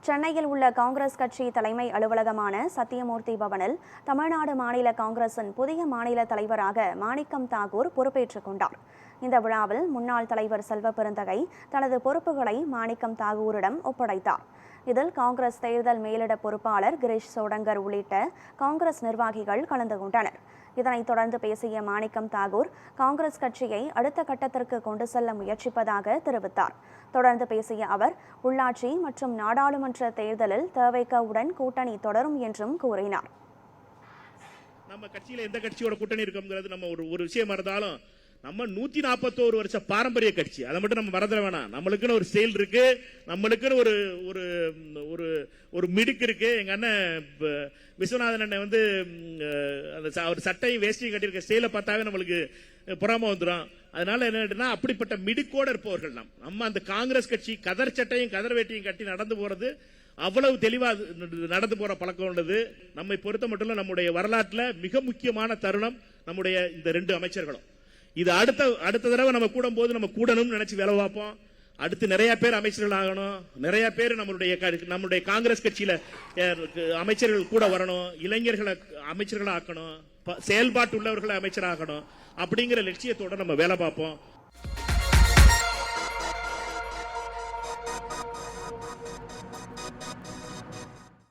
சென்னையில் உள்ள காங்கிரஸ் கட்சி தலைமை அலுவலகமான சத்தியமூர்த்தி பவனில் தமிழ்நாடு மாநில காங்கிரசின் புதிய மாநில தலைவராக மாணிக்கம் தாகூர் பொறுப்பேற்றுக் கொண்டார். இந்த விழாவில் முன்னாள் தலைவர் செல்வ பெருந்தகை தனது பொறுப்புகளை மாணிக்கம் தாகூரிடம் ஒப்படைத்தார். இதில் காங்கிரஸ் தேர்தல் மேலிட பொறுப்பாளர் கிரீஷ் சோடங்கர் உள்ளிட்ட காங்கிரஸ் நிர்வாகிகள் கலந்து கொண்டனர். இதனைத் தொடர்ந்து பேசிய மாணிக்கம் தாகூர் காங்கிரஸ் கட்சியை அடுத்த கட்டத்திற்கு கொண்டு செல்ல முயற்சிப்பதாக தெரிவித்தார். தொடர்ந்து பேசிய அவர் உள்ளாட்சி மற்றும் நாடாளுமன்ற தேர்தலில் தவேகாவுடன் கூட்டணி தொடரும் என்றும் கூறினார். நம்ம கட்சியில எந்த கட்சியோட கூட்டணி இருக்குங்கிறது நம்ம ஒரு விஷயமா இருந்தாலும் நம்ம 141 வருஷ பாரம்பரிய கட்சி, அதை மட்டும் நம்ம மறந்துட வேணாம். நம்மளுக்குன்னு ஒரு ஸ்டைல் இருக்கு, நம்மளுக்குன்னு ஒரு ஒரு ஒரு மிடுக்கு இருக்கு. எங்க அண்ணன் விஸ்வநாதன் அண்ணன் வந்து அவர் சட்டையும் வேஷ்டியும் கட்டியிருக்க ஸ்டைல பார்த்தாவே நம்மளுக்கு புறாம வந்துடும். அதனால என்ன, அப்படிப்பட்ட மிடுக்கோட இருப்பவர்கள் நம்ம அந்த காங்கிரஸ் கட்சி கதர் சட்டையும் கதர் வேட்டியும் கட்டி நடந்து போறது அவ்வளவு தெளிவா நடந்து போற பழக்கம் உள்ளது. நம்மை பொறுத்த மட்டும் நம்முடைய வரலாற்றுல மிக முக்கியமான தருணம் நம்முடைய இந்த 2 அமைச்சர்களும். இது அடுத்த தடவை நம்ம கூடும் போது நம்ம கூடணும்னு நினைச்சு வேலை பார்ப்போம். அடுத்து நிறைய பேர் அமைச்சர்கள் ஆகணும், நிறைய பேர் நம்முடைய காங்கிரஸ் கட்சியில அமைச்சர்கள் கூட வரணும், இளைஞர்களை அமைச்சர்களா ஆக்கணும், செயல்பாட்டு உள்ளவர்களை அமைச்சராகணும். அப்படிங்கிற லட்சியத்தோட நம்ம வேலை பார்ப்போம்.